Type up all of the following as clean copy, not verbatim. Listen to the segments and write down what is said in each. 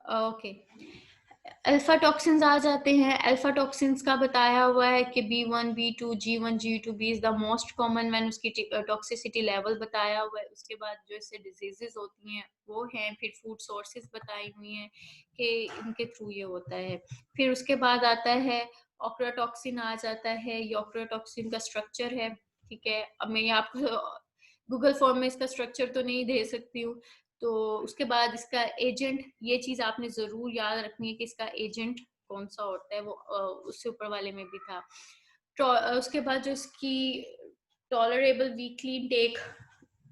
Okay, alpha toxins आ जाते हैं। Alpha toxins का बताया हुआ है कि B1, B2, G1, G2B is the most common when उसकी टॉक्सिसिटी लेवल बताया हुआ है। उसके बाद जो इससे डिजीजेस होती हैं वो हैं, फिर फूड सोर्सेज बताई हुई हैं कि इनके थ्रू ये होता है। फिर उसके बाद आता है ऑक्राटॉक्सिन आ जाता है। ये ऑक्राटॉक्सिन का स्ट्रक्चर है, ठीक है। अब मैं ये आपको गूगल फॉर्म में इसका स्ट्रक्चर तो नहीं दे सकती हूँ। तो उसके बाद इसका एजेंट, ये चीज आपने जरूर याद रखनी है कि इसका एजेंट कौन सा होता है, वो उससे ऊपर वाले में भी था। उसके बाद जो इसकी टॉलरेबल वीकली इनटेक,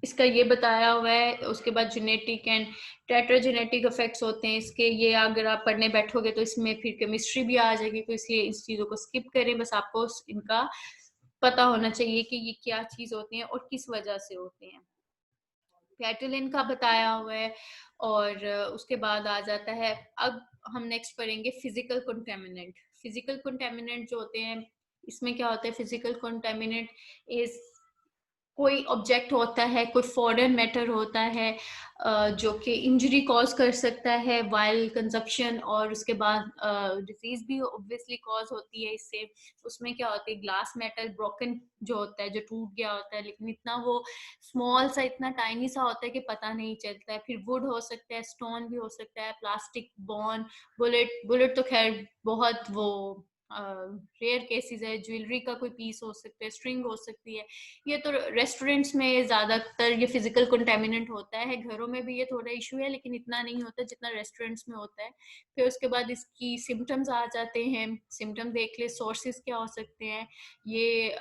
इसका ये बताया हुआ है। उसके बाद जेनेटिक एंड टेट्राजेनेटिक इफेक्ट्स होते हैं इसके, ये अगर आप पढ़ने बैठोगे तो इसमें फिर केमिस्ट्री भी आ जाएगी, तो इसलिए इस चीज़ों को स्किप करें। बस आपको इनका पता होना चाहिए कि ये क्या चीज़ होती है और किस वजह से होते हैं। पेटुलिन का बताया हुआ है। और उसके बाद आ जाता है, अब हम नेक्स्ट पढ़ेंगे फिजिकल कंटेमिनेंट। फिजिकल कंटेमिनेंट जो होते हैं, इसमें क्या होता है, फिजिकल कंटेमिनेंट इज कोई ऑब्जेक्ट होता है, कोई फॉरेन मैटर होता है जो कि इंजरी कॉज कर सकता है वाइल कंजप्शन, और उसके बाद डिजीज भी ऑब्वियसली कॉज होती है इससे। उसमें क्या होता है, ग्लास मेटल ब्रोकन जो होता है, जो टूट गया होता है, लेकिन इतना वो स्मॉल सा, इतना टाइनी सा होता है कि पता नहीं चलता है। फिर वुड हो सकता है, स्टोन भी हो सकता है, प्लास्टिक, बोन, बुलेट। बुलेट तो खैर बहुत वो रेयर केसेस है। ज्वेलरी का कोई पीस हो सकता है, स्ट्रिंग हो सकती है। ये तो रेस्टोरेंट्स में ज्यादातर ये फिजिकल कंटेमिनेंट होता है। घरों में भी ये थोड़ा इशू है, लेकिन इतना नहीं होता जितना रेस्टोरेंट्स में होता है। फिर उसके बाद इसकी सिम्टम्स आ जाते हैं। सिम्टम देख ले, सोर्सेज क्या हो सकते हैं। ये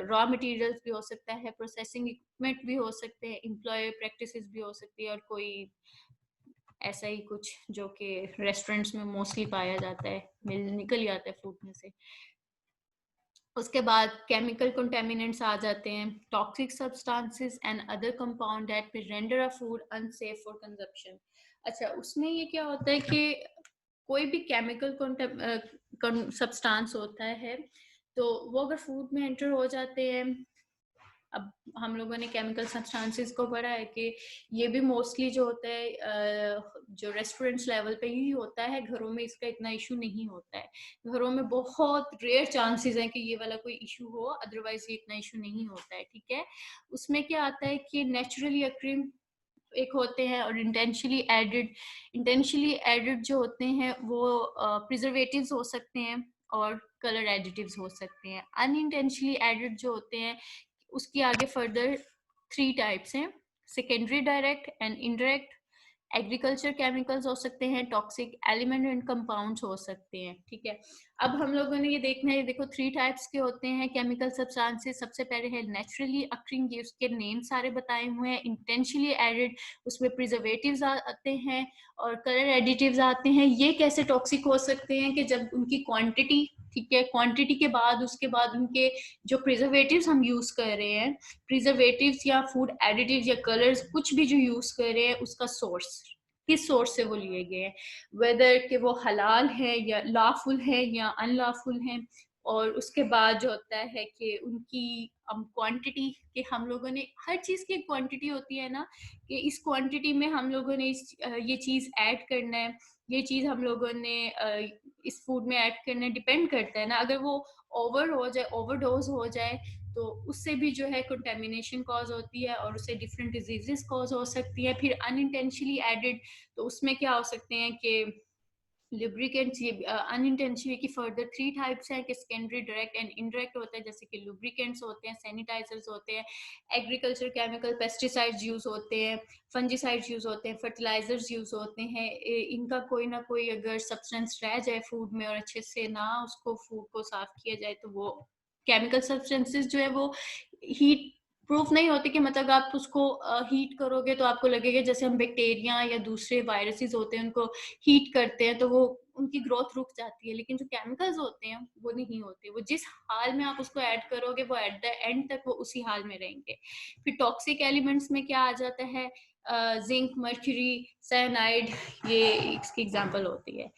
रॉ मटेरियल्स भी हो सकता है, प्रोसेसिंग इक्विपमेंट भी हो सकते हैं, एम्प्लॉय प्रैक्टिसेस भी हो सकती है, और कोई ऐसा ही कुछ जो कि रेस्टोरेंट्स में मोस्टली पाया जाता है, निकल ही आता है फूड में से। उसके बाद केमिकल कंटेमिनेंट्स आ जाते हैं, toxic substances and other compound that will render a food unsafe for consumption. अच्छा, उसमें ये क्या होता है कि कोई भी केमिकल सब्सटेंस होता है, तो वो अगर फूड में एंटर हो जाते हैं। अब हम लोगों ने केमिकल सब्सटेंसेस को पढ़ा है कि ये भी मोस्टली जो होता है जो रेस्टोरेंट्स लेवल पे ही होता है। घरों में इसका इतना इशू नहीं होता है। घरों में बहुत रेयर चांसेस हैं कि ये वाला कोई इशू हो, अदरवाइज ये इतना इशू नहीं होता है, ठीक है। उसमें क्या आता है कि नेचुरली अक्रिंग एक होते हैं, और इंटेंशनली एडिड जो होते हैं वो प्रिजर्वेटिव्स हो सकते हैं और कलर एडिटिव्स हो सकते हैं। अनइंटेंशनली एडिड जो होते हैं, उसकी आगे फर्दर 3 टाइप्स हैं, secondary direct and indirect. Agriculture chemicals हो सकते हैं, टॉक्सिक एलिमेंट एंड कंपाउंड्स हो सकते हैं, ठीक है। अब हम लोगों ने ये देखना है, देखो 3 टाइप्स के होते हैं केमिकल सब्सटेंसेस। सबसे पहले है नेचुरली अक्रिंग, ये उसके नेम सारे बताए हुए हैं। इंटेंशनली एडिड, उसमें प्रिजर्वेटिव्स आते हैं और कलर एडिटिव्स आते हैं। ये कैसे टॉक्सिक हो सकते हैं कि जब उनकी क्वांटिटी, ठीक है, क्वांटिटी के बाद उसके बाद उनके जो प्रिजर्वेटिव्स हम यूज कर रहे हैं, प्रिजर्वेटिव्स या फूड एडिटिव्स या कलर्स, कुछ भी जो यूज कर रहे हैं, उसका सोर्स, किस सोर्स से वो लिए गए हैं, वेदर कि वो हलाल है या लॉफुल है या अनलॉफुल है। और उसके बाद जो होता है कि उनकी क्वांटिटी, कि हम लोगों ने, हर चीज की क्वांटिटी होती है ना, कि इस क्वांटिटी में हम लोगों ने ये चीज ऐड करना है, ये चीज हम लोगों ने इस फूड में ऐड करना है, डिपेंड करता है ना। अगर वो ओवर हो जाए, ओवरडोज हो जाए, तो उससे भी जो है कंटेमिनेशन कॉज होती है और उससे डिफरेंट डिजीजेस कॉज हो सकती है। फिर अनइंटेंशनली एडेड, तो उसमें क्या हो सकते हैं कि लुब्रिकेंट्स। ये अनइंटेंशनली की फर्दर 3 टाइप्स हैं कि सेकेंडरी, डायरेक्ट एंड इनडायरेक्ट होता है। जैसे कि लुब्रिकेंट्स होते हैं, सैनिटाइजर्स होते हैं, एग्रीकल्चर केमिकल पेस्टिसाइड्स यूज होते हैं, फंजीसाइड्स यूज होते हैं, फर्टिलाइजर्स यूज होते हैं। इनका कोई ना कोई अगर सब्सटेंस रह जाए फूड में और अच्छे से ना उसको फूड को साफ किया जाए, तो वो केमिकल सब्सटेंसेस जो है वो हीट प्रूफ नहीं होते। कि मतलब आप उसको हीट करोगे तो आपको लगेगा जैसे हम बैक्टीरिया या दूसरे वायरसेस होते हैं उनको हीट करते हैं तो वो उनकी ग्रोथ रुक जाती है, लेकिन जो केमिकल्स होते हैं वो नहीं होते। वो जिस हाल में आप उसको ऐड करोगे, वो एट द एंड तक वो उसी हाल में रहेंगे। फिर टॉक्सिक एलिमेंट्स में क्या आ जाता है, जिंक, मर्क्यूरी, साइनाइड, ये इसकी एग्जांपल होती है।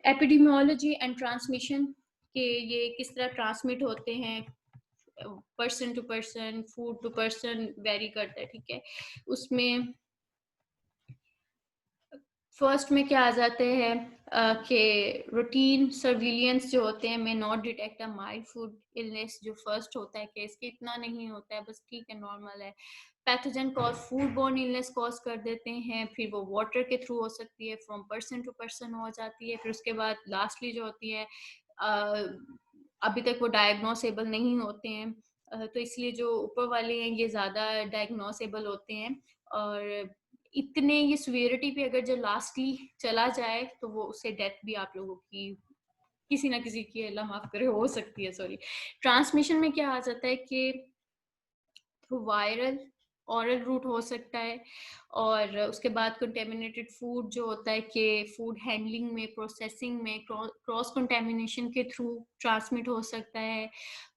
एपिडेमियोलॉजी एंड ट्रांसमिशन, के ये किस तरह ट्रांसमिट होते हैं, person to person, food to person vary करता है, ठीक है। उसमें फर्स्ट में क्या आ जाते हैं कि रूटीन सर्विलियंस जो होते हैं, में not detect a mild food illness, जो फर्स्ट होता है केस के इतना नहीं होता है, बस ठीक है, नॉर्मल है। Pathogen cause food borne illness cause कर देते हैं, फिर वो वाटर के थ्रू हो सकती है, फ्रॉम पर्सन टू पर्सन हो जाती है, फिर उसके बाद लास्टली जो होती है अभी तक वो डायग्नोसेबल नहीं होते हैं, तो इसलिए जो ऊपर वाले हैं ये ज़्यादा डायग्नोसेबल होते हैं, और इतने ये सीवियरिटी पे अगर जो लास्टली चला जाए तो वो उससे डेथ भी आप लोगों की किसी ना किसी की, अल्लाह माफ करे, हो सकती है। सॉरी। ट्रांसमिशन में क्या आ जाता है कि थ्रू वायरल ऑरल रूट हो सकता है, और उसके बाद कंटेमिनेटेड फूड जो होता है कि फूड हैंडलिंग में, प्रोसेसिंग में क्रॉस कंटेमिनेशन के थ्रू ट्रांसमिट हो सकता है।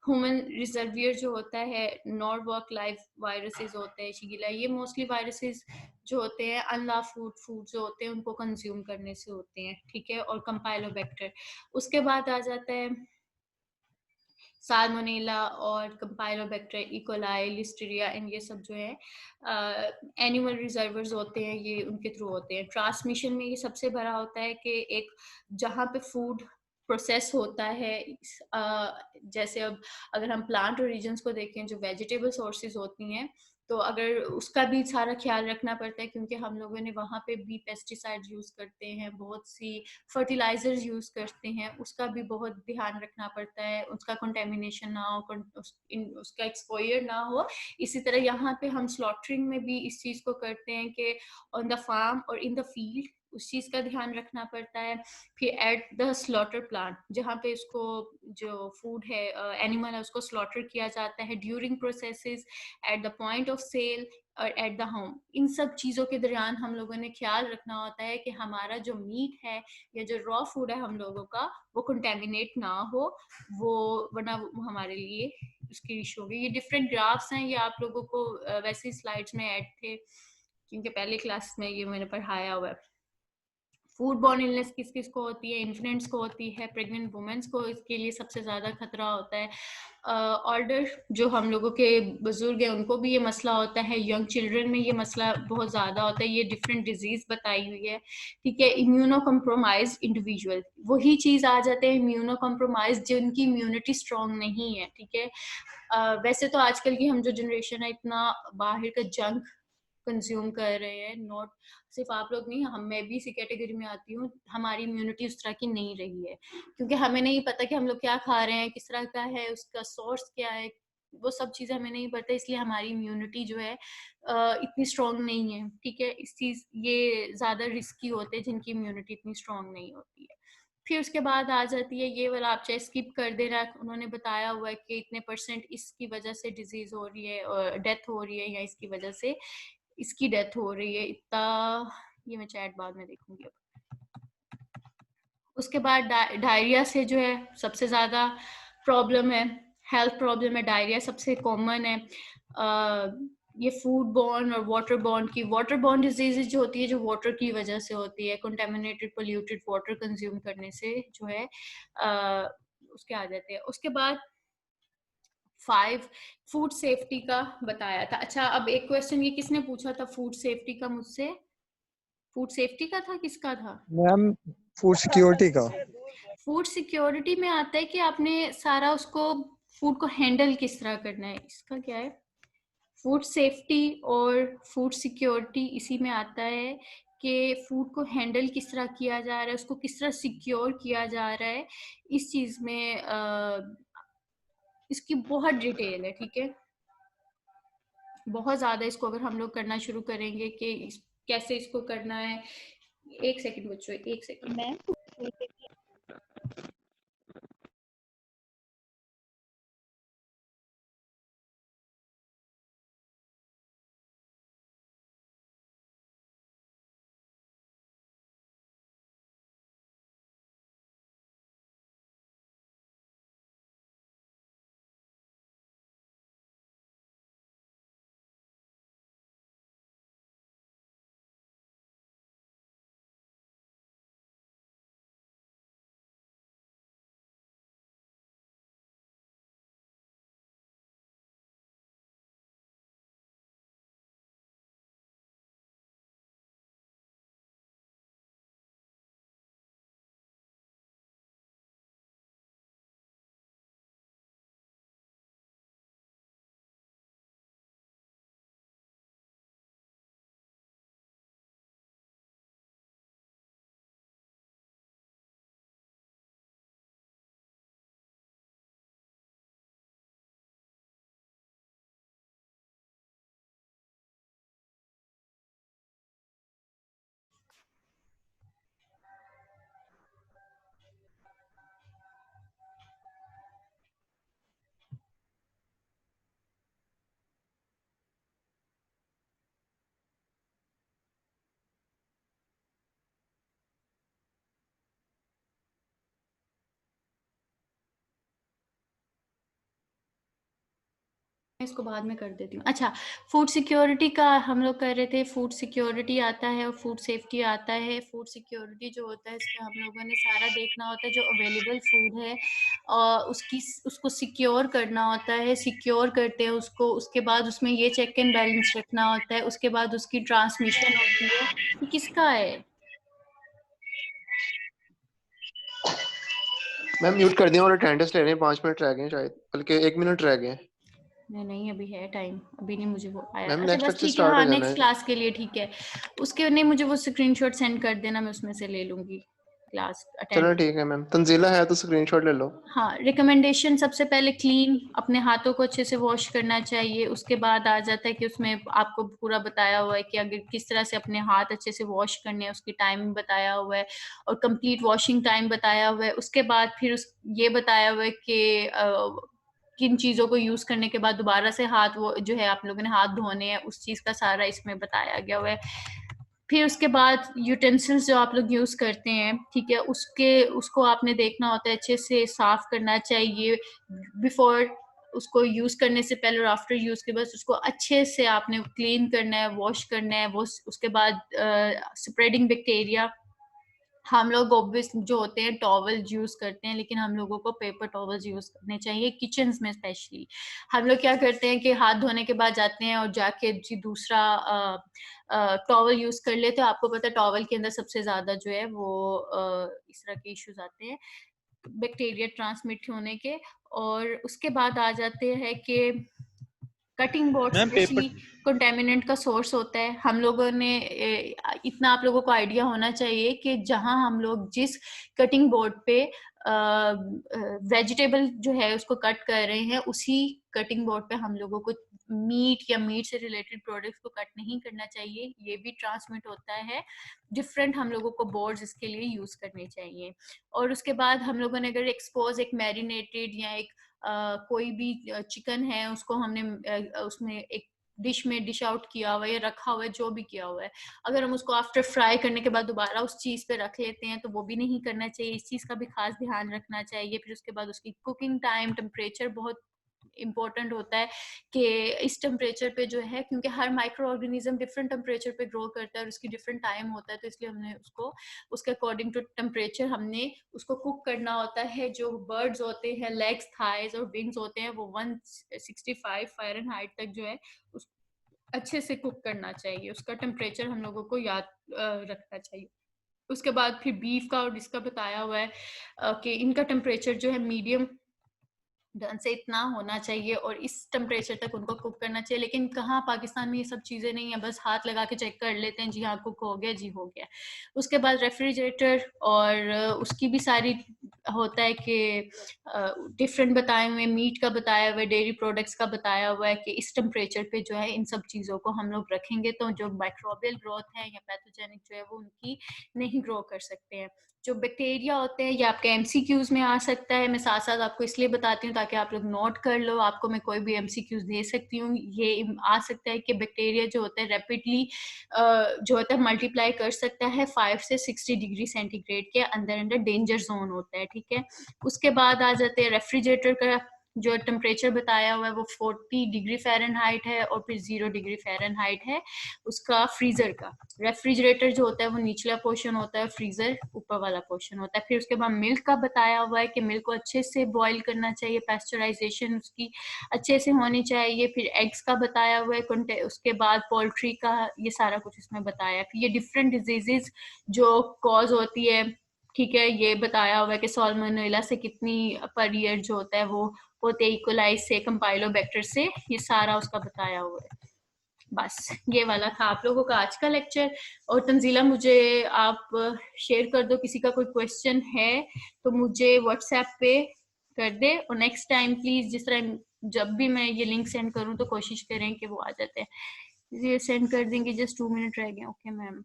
ह्यूमन रिजर्वियर जो होता है, नॉर्वॉक लाइव वायरसेस होते हैं, शिगिला, ये मोस्टली वायरसेस जो होते हैं अनला फूड जो होते हैं उनको कंज्यूम करने से होते हैं, ठीक है, और कंपाइलोबैक्टर। उसके बाद आ जाता है साल्मोनेला और कंपाइलोबैक्टर, इकोलाई, लिस्टीरिया, एंड ये सब जो है एनिमल रिजर्वर्स होते हैं, ये उनके थ्रू होते हैं। ट्रांसमिशन में ये सबसे बड़ा होता है कि एक जहाँ पे फूड प्रोसेस होता है, जैसे अब अगर हम प्लांट ओरिजिन्स को देखें, जो वेजिटेबल सोर्सेज होती हैं, तो अगर उसका भी सारा ख्याल रखना पड़ता है, क्योंकि हम लोगों ने वहाँ पे भी पेस्टिसाइड यूज़ करते हैं, बहुत सी फर्टिलाइजर्स यूज़ करते हैं, उसका भी बहुत ध्यान रखना पड़ता है, उसका कंटेमिनेशन ना हो, उसका एक्सपोयर ना हो। इसी तरह यहाँ पे हम स्लॉटरिंग में भी इस चीज़ को करते हैं कि ऑन द फार्म और इन द फील्ड उस चीज़ का ध्यान रखना पड़ता है। फिर एट द स्लॉटर प्लांट, जहाँ पे उसको जो फूड है, एनिमल है, उसको स्लॉटर किया जाता है, during processes, at the point of sale और एट द होम, इन सब चीज़ों के दरमियान हम लोगों ने ख्याल रखना होता है कि हमारा जो मीट है या जो रॉ फूड है हम लोगों का, वो कंटेमिनेट ना हो, वो वरना वो हमारे लिए उसकी इशू होगी। ये डिफरेंट ग्राफ्स हैं, ये आप लोगों को वैसे स्लाइड्स में ऐड थे, क्योंकि पहले क्लास में ये मैंने पढ़ाया हुआ है। फूड बॉर्न इलनेस किस किस को होती है? इन्फेंट्स को होती है, प्रेग्नेंट वुमेन्स को इसके लिए सबसे ज़्यादा खतरा होता है, ऑल्डर जो हम लोगों के बुजुर्ग हैं उनको भी ये मसला होता है, यंग चिल्ड्रन में ये मसला बहुत ज़्यादा होता है, ये डिफरेंट डिजीज़ बताई हुई है, ठीक है। इम्यूनो कम्प्रोमाइज इंडिविजुअल, वही चीज़ आ जाते हैं इम्यूनो कम्प्रोमाइज जिनकी इम्यूनिटी स्ट्रॉन्ग नहीं है, ठीक है। वैसे तो आजकल की हम जो जनरेशन है इतना बाहर का जंक कंज्यूम कर रहे हैं, नॉट सिर्फ आप लोग नहीं, हम, मैं भी इसी कैटेगरी में आती हूँ, हमारी इम्यूनिटी उस तरह की नहीं रही है, क्योंकि हमें नहीं पता कि हम लोग क्या खा रहे हैं, किस तरह का है, उसका सोर्स क्या है, वो सब चीज़ें हमें नहीं पता, इसलिए हमारी इम्यूनिटी जो है इतनी स्ट्रांग नहीं है, ठीक है। इस चीज़ ये ज़्यादा रिस्की होते हैं जिनकी इम्यूनिटी इतनी स्ट्रांग नहीं होती है। फिर उसके बाद आ जाती है ये वाला, आप चाहे स्किप कर देना, उन्होंने बताया हुआ है कि इतने परसेंट इसकी वजह से डिजीज हो रही है और डेथ हो रही है, या इसकी वजह से इसकी डेथ हो रही है, इतना, ये मैं चैट बाद में देखूंगी अब। उसके बाद डायरिया से जो है सबसे ज़्यादा प्रॉब्लम है, हेल्थ प्रॉब्लम है, डायरिया सबसे कॉमन है। ये फूड बॉर्न और वाटर बॉर्न की, वाटर बॉर्न डिजीजेज जो होती है, जो वाटर की वजह से होती है, कंटेमिनेटेड पोल्यूटेड वाटर कंज्यूम करने से जो है, उसके आ जाते हैं। उसके बाद 5 फूड सेफ्टी का बताया था। अच्छा, अब एक क्वेश्चन ये किसने पूछा था फूड सेफ्टी का मुझसे? फूड सेफ्टी का था, किसका था? मैम फूड सिक्योरिटी का। फूड सिक्योरिटी में आता है कि आपने सारा उसको फूड को हैंडल किस तरह करना है, इसका क्या है? फूड सेफ्टी और फूड सिक्योरिटी इसी में आता है कि फूड को हैंडल किस तरह किया जा रहा है, उसको किस तरह सिक्योर किया जा रहा है, इस चीज में इसकी बहुत डिटेल है, ठीक है। बहुत ज्यादा इसको अगर हम लोग करना शुरू करेंगे कि कैसे इसको करना है। एक सेकंड बच्चों, एक सेकंड। इसको बाद में कर देती हूँ। अच्छा, फूड सिक्योरिटी का हम लोग कर रहे थे। फूड सिक्योरिटी आता है और फूड सेफ्टी आता है। फूड सिक्योरिटी जो होता है इसमें हम लोगों ने सारा देखना होता है जो अवेलेबल फूड है उसको सिक्योर करना होता है। सिक्योर करते हैं उसको, उसके बाद उसमें ये चेक एंड बैलेंस रखना होता है। उसके बाद उसकी ट्रांसमिशन होती है। ये किसका है? मैम म्यूट कर दिया और अटेंडेंस ले रहे हैं, 5 मिनट रह गए हैं शायद, बल्कि 1 मिनट रह गए हैं। नहीं अभी है टाइम, अभी नहीं मुझे वो आया। मैम अच्छा नेक्स्ट बस लेक्चर ठीक है, स्टार्ट हाँ हो जाना नेक्स्ट है। क्लास के लिए ठीक है। उसके नहीं मुझे वो स्क्रीनशॉट सेंड कर देना, मैं उसमें से ले लूंगी क्लास चलो अटेंड। ठीक है मैम, तंजीला है तो स्क्रीनशॉट ले लो। हाँ, रिकमेंडेशन सबसे पहले क्लीन, अपने हाथों को अच्छे से वॉश करना चाहिए। उसके बाद आ जाता है कि उसमें आपको पूरा बताया हुआ है कि अगर किस तरह से अपने हाथ अच्छे से वॉश करने हैं, उसकी टाइम बताया हुआ है और कंप्लीट वॉशिंग टाइम बताया हुआ है। उसके बाद फिर ये बताया हुआ है कि किन चीज़ों को यूज़ करने के बाद दोबारा से हाथ वो जो है आप लोगों ने हाथ धोने हैं, उस चीज़ का सारा इसमें बताया गया हुआ है। फिर उसके बाद यूटेंसिल्स जो आप लोग यूज़ करते हैं, ठीक है, उसको आपने देखना होता है, अच्छे से साफ करना चाहिए बिफोर उसको यूज़ करने से पहले और आफ्टर यूज़ के बाद उसको अच्छे से आपने क्लीन करना है, वॉश करना है। वो उसके बाद स्प्रेडिंग बैक्टीरिया, हम लोग ऑब्वियस जो होते हैं टॉवल यूज करते हैं, लेकिन हम लोगों को पेपर टॉवल्स यूज करने चाहिए किचन में स्पेशली। हम लोग क्या करते हैं कि हाथ धोने के बाद जाते हैं और जाके जी दूसरा टॉवल यूज कर लेते हैं। आपको पता है टॉवल के अंदर सबसे ज्यादा जो है वो इस तरह के इश्यूज आते हैं बैक्टीरिया ट्रांसमिट होने के। और उसके बाद आ जाते हैं कि cutting board ma'am specially paper contaminant का सोर्स होता है। हम लोगों ने इतना आप लोगों को आइडिया होना चाहिए कि जहां हम लोग जिस कटिंग बोर्ड पे वेजिटेबल जो है उसको कट कर रहे हैं, उसी कटिंग बोर्ड पे हम लोगों को मीट या मीट से रिलेटेड प्रोडक्ट्स को कट नहीं करना चाहिए। ये भी ट्रांसमिट होता है। डिफरेंट हम लोगों को बोर्ड्स इसके लिए यूज करने चाहिए। और उसके बाद हम लोगों ने अगर एक्सपोज एक मैरिनेटेड या एक कोई भी चिकन है उसको हमने उसमें एक डिश में डिश आउट किया हुआ है या रखा हुआ है, जो भी किया हुआ है, अगर हम उसको आफ्टर फ्राई करने के बाद दोबारा उस चीज पे रख लेते हैं तो वो भी नहीं करना चाहिए। इस चीज का भी खास ध्यान रखना चाहिए। फिर उसके बाद उसकी कुकिंग टाइम, टेम्परेचर बहुत इम्पोर्टेंट होता है कि इस टेम्परेचर पे जो है, क्योंकि हर माइक्रो ऑर्गेनिज्म डिफरेंट टेम्परेचर पे ग्रो करता है और उसकी डिफरेंट टाइम होता है, तो इसलिए हमने उसको उसके अकॉर्डिंग टू टेम्परेचर हमने उसको कुक करना होता है। जो बर्ड्स होते हैं, लेग्स, थाइज और विंग्स होते हैं, वो 165 फ़ारेनहाइट तक जो है उस अच्छे से कुक करना चाहिए। उसका टेम्परेचर हम लोगों को याद रखना चाहिए। उसके बाद फिर बीफ का और इसका बताया हुआ है कि इनका टेम्परेचर जो है मीडियम डन से इतना होना चाहिए और इस टेम्परेचर तक उनको कुक करना चाहिए। लेकिन कहाँ पाकिस्तान में ये सब चीज़ें नहीं है, बस हाथ लगा के चेक कर लेते हैं जी हाँ कुक हो गया जी हो गया। उसके बाद रेफ्रिजरेटर और उसकी भी सारी होता है कि डिफरेंट बताए हुए, मीट का बताया हुआ है, डेयरी प्रोडक्ट्स का बताया हुआ है कि इस टेम्परेचर पे जो है इन सब चीज़ों को हम लोग रखेंगे तो जो माइक्रोबियल ग्रोथ है या पैथोजेनिक जो है वो उनकी नहीं ग्रो कर सकते हैं। जो बैक्टीरिया होते हैं ये आपके एमसीक्यूज में आ सकता है। मैं साथ साथ आपको इसलिए बताती हूँ ताकि आप लोग नोट कर लो, आपको मैं कोई भी एमसीक्यूज दे सकती हूँ। ये आ सकता है कि बैक्टीरिया जो होता है रैपिडली जो होता है मल्टीप्लाई कर सकता है 5 से 60 डिग्री सेंटीग्रेड के अंदर अंदर, डेंजर जोन होता है, ठीक है। उसके बाद आ जाते हैं रेफ्रिजरेटर का जो टेम्परेचर बताया हुआ है वो 40 डिग्री फ़ारेनहाइट है और फिर 0 डिग्री फ़ारेनहाइट है उसका फ्रीजर का। रेफ्रिजरेटर जो होता है वो निचला पोर्शन होता है, फ्रीजर ऊपर वाला पोर्शन होता है। फिर उसके बाद मिल्क का बताया हुआ है कि मिल्क को अच्छे से बॉईल करना चाहिए, पैस्चराइजेशन उसकी अच्छे से होनी चाहिए। फिर एग्स का बताया हुआ है, उसके बाद पोल्ट्री का, ये सारा कुछ इसमें बताया है। फिर ये डिफरेंट डिजीजेज जो कॉज होती है, ठीक है, ये बताया हुआ है कि सॉल्मोनेला से कितनी पर ईयर जो होता है वो होते हैं, इकोलाई से, कंपाइलोबैक्टर से, ये सारा उसका बताया हुआ है। बस ये वाला था आप लोगों का आज का लेक्चर। और तंजीला मुझे आप शेयर कर दो, किसी का कोई क्वेश्चन है तो मुझे व्हाट्सएप पे कर दे। और नेक्स्ट टाइम प्लीज जिस तरह जब भी मैं ये लिंक सेंड करूं तो कोशिश करें कि वो आ जाते हैं। ये सेंड कर देंगे, जस्ट 2 मिनट रह गए। Okay ma'am.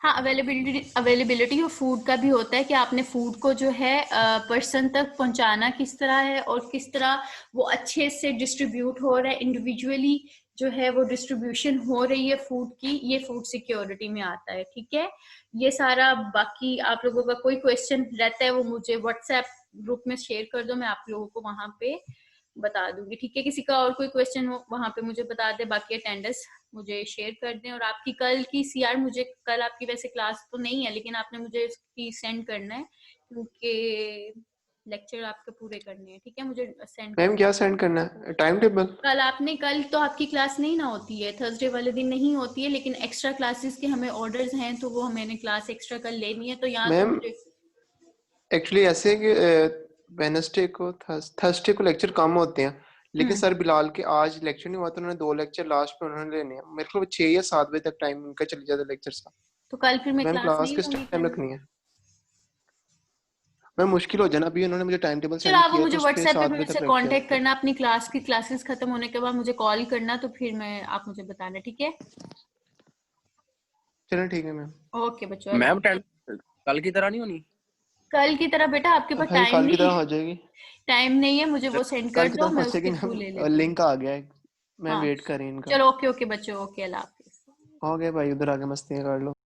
हाँ, अवेलेबिलिटी ऑफ फूड का भी होता है कि आपने फूड को जो है पर्सन तक पहुंचाना किस तरह है और किस तरह वो अच्छे से डिस्ट्रीब्यूट हो रहा है, इंडिविजुअली जो है वो डिस्ट्रीब्यूशन हो रही है फूड की, ये फूड सिक्योरिटी में आता है, ठीक है। ये सारा बाकी आप लोगों का कोई क्वेश्चन रहता है वो मुझे व्हाट्सएप ग्रुप में शेयर कर दो, मैं आप लोगों को वहां पे बता दूंगी, ठीक है। किसी का और कोई क्वेश्चन हो वहां पे मुझे बता दे, बाकी अटेंडेंस मुझे शेयर कर दें। और आपकी कल की सीआर, मुझे कल आपकी वैसे क्लास तो नहीं है, लेकिन आपने मुझे इसकी सेंड करना है क्योंकि लेक्चर आपके पूरे करने हैं, ठीक है। मुझे सेंड कर मैम क्या सेंड करना है? Time table? कल तो आपकी क्लास नहीं ना होती है, थर्सडे वाले दिन नहीं होती है, लेकिन एक्स्ट्रा क्लासेस के हमें ऑर्डर्स हैं, तो वो मैंने क्लास एक्स्ट्रा कल लेनी है, तो यहाँ तो मैम मुझे एक्चुअली ऐसे है कि वेडनेसडे को थर्सडे को लेक्चर कम होते हैं, लेकिन सर बिलाल के आज लेक्चर नहीं हुआ तो उन्होंने 2 लेक्चर लास्ट में उन्होंने लेने हैं। मेरे को 6 या 7 बजे तक टाइम उनका चल जाता है लेक्चर का। तो कल फिर मैं मैम क्लास क्लास नहीं किस लूंगी टाइम कल। रखनी है? मैम मुश्किल हो जाना, अभी उन्होंने मुझे टाइम टेबल चलो सेंड आप किया है मुझे तो 6 व्हाट्सएप पे 7 मेरे बजे से तक रख दिया कांटेक्ट आपको। करना, अपनी क्लासेस खत्म होने के बाद मुझे कॉल करना, तो फिर मैं आप मुझे बताना, ठीक है। चलो ठीक है मैम। ओके बच्चों, अल्लाह मैम हाफ़िज़। कल की तरह नहीं होनी? कल की तरह बेटा आपके पास भाई टाइम कल की नहीं तरह है, हो जाएगी, टाइम नहीं है, मुझे वो सेंड कल कर की दो, तरह हो मैं जाएगी उसके थ्रू ले मैम। लेती हूँ। लिंक आ गया है, मैं हाँ वेट कर रही हूँ इनका। चलो, ओके ओके बच्चों, ओके, अल्लाह हाफ़िज़। हो गया भाई, उधर आके मस्तियाँ कर लो।